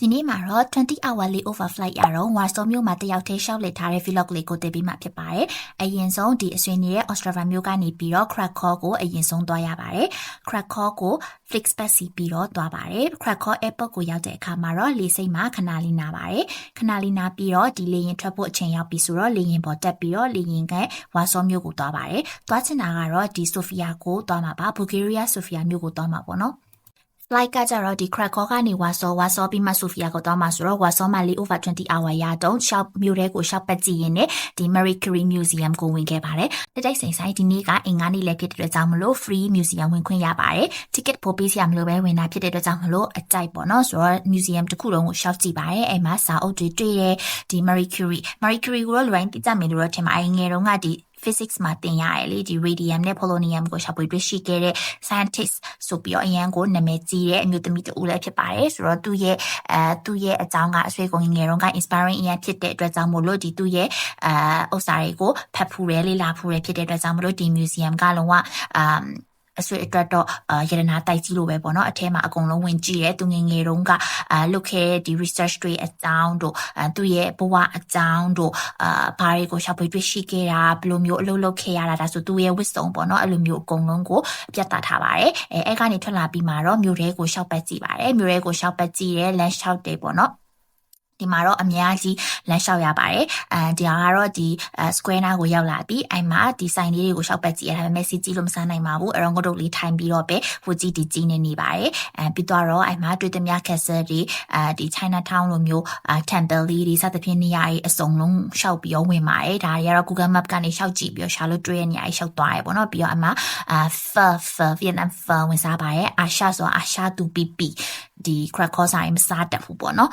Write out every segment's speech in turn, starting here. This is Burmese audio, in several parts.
ဒီနေ့မှာတော့20 hour layover flight ရတော့ဝါစောမြို့မှာတယောက်တည်းရှောက်လက်ထားတဲ့ vlog လေးကိုတင်ပေးမှာဖြစ်ပါတယ်။အရင်ဆုံးဒီအဆွေနေတဲ့ Australia မြို့ကနေပြီးတော့ Krakow ကိုအရင်ဆုံးသွားရပါတယ်။ Krakow ကို Flixbus စီးပြီးတော့သွားပါတယ်။ Krakow airport ကိုရောက်တဲ့အခါမှာတော့လေဆိပ်မှာခဏလေးနာပါတယ်။ခဏလေးနာပြီးတော့ဒီလေယာဉ်ထွက်ဖို့အချိန်ရောက်ပြီဆိုတော့လေယာဉ်ပေါ်တက်ပြီးတော့လေယာဉ်ကဝါစောမြို့ကိုသွားပါတယ်။သွားချင်တာကတော့ဒီ Sofia ကိုသွားမှာပါ Bulgaria Sofia မြို့ကိုသွားမှာပေါ့နော်။ flight ကကြတော့ဒီ Krakow ကနေဝါစောပြီးမှ Sofia ကိုသွားမှာဆိုတော့ဝါစောမှာ layover 20 hour ရတော့ရှောက်မြို့ထဲကိုရှောက်ပတ်ကြည့်ရင်လည်းဒီ Marie Curie Museum ကိုဝင်ခဲ့ပါတယ်။တိုက်စိန်ဆိုင်ဒီနေ့ကအင်္ဂါနေ့လည်းဖြစ်တဲ့အတွက်ကြောင့်မလို့ free museum ဝင်ခွင့်ရပါတယ်။ ticket ပို့ပေးစရာမလိုပဲဝင်တာဖြစ်တဲ့အတွက်ကြောင့်မလို့အကြိုက်ပေါ့နော်ဆိုတော့ museum တစ်ခုလုံးကိုရှောက်ကြည့်ပါတယ်။အဲ့မှာစာအုပ်တွေတွေ့တဲ့ဒီ Marie Curie ကိုတော့လူတိုင်းသိကြမယ်လို့တော့ထင်ပါတယ်။ငယ်တုန်းကဒီphysics မှာသင်ရတယ်လေဒီ radium နဲ့ polonium ကိုရှာဖွေတွေ့ရှိခဲ့တဲ့ scientist ဆိုပြီးတော့အရန်ကိုနာမည်ကြီးတဲ့အမျိုးသမီးတူလည်းဖြစ်ပါတယ်ဆိုတော့သူ့ရဲ့အကြောင်းကအဆွေကိုငယ်တုန်းက inspiring အရန်ဖြစ်တဲ့အတွက်ကြောင့်မို့လို့ဒီသူ့ရဲ့ဥစ္စာတွေကိုဖတ်ဖူးတယ်လေ့လာဖူးတယ်ဖြစ်တဲ့အတွက်ကြောင့်မို့လို့ဒီ museum ကလုံးဝအဆွေအတွက်တော့ရတနာတိုက်ကြီးလိုပဲပေါ့နော်အထဲမှာအကုန်လုံးဝင်ကြည့်ရဲသူငယ်တုန်းကလုပ်ခဲ့ဒီ research တွေအကြောင်းတို့သူ့ရဲ့ဘဝအကြောင်းတို့ဘာတွေကိုရှာဖွေတွေ့ရှိခဲ့တာဘယ်လိုမျိုးအလုပ်လုပ်ခဲ့ရတာဒါဆိုသူ့ရဲ့ wisdom ပေါ့နော်အဲ့လိုမျိုးအကုန်လုံးကိုပြသထားပါတယ်အဲ့ကနေထွက်လာပြီးမှတော့မြို့ထဲကိုရှောက်ပတ်ကြည့်ပါတယ်မြို့ထဲကိုရှောက်ပတ်ကြည့်ရဲလမ်းလျှောက်တယ်ပေါ့နော်ဒီမှာတော့အများကြီးလမ်းလျှောက်ရပါတယ်ဒီကတော့ဒီ square နာကိုရောက်လာပြီးအဲ့မှာဒီဆိုင်လေးတွေကိုရှောက်ပတ်ကြည့်ရတာပဲ message ကြည့်လို့မစားနိုင်ပါဘူးအဲ့တော့ငုတ်တုတ်လေးထိုင်ပြီးတော့ပဲဟိုကြည့်ဒီကြည့်နေပါတယ်ပြီးတော့အဲ့မှာတွေ့သမျှ castle တွေဒီ Chinatown လိုမျိုးtemple လေးတွေစသဖြင့်နေရာကြီးအစုံလုံးရှောက်ပြီးတော့ဝင်ပါတယ်ဒါတွေကတော့ Google Map ကနေရှောက်ကြည့်ပြီးတော့ရှာလို့တွေ့ရနေရာကြီးရှောက်သွားရပေါ့နော်ပြီးတော့အမှVietnam ဝင်စားပါတယ်အာရှဆိုအာရှတူပီပီဒီ Krakow ဆိုင်မစားတတ်ဘူးပေါ့နော်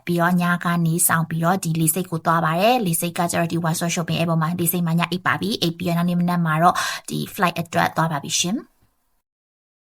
ပြီးတော့ညကနေဆောင်ပြီးတော့ဒီလေဆိပ်ကိုသွားပါတယ်လေဆိပ်ကကျတော့ဒီ Warsaw Shopping အဲ့ပေါ်မှာလေဆိပ်မှာညအိပ်ပါပြီအိပ်ပြီးတော့နောက်နေ့မနက်မှာတော့ဒီ flight အတွက်သွားပါပြီရှင်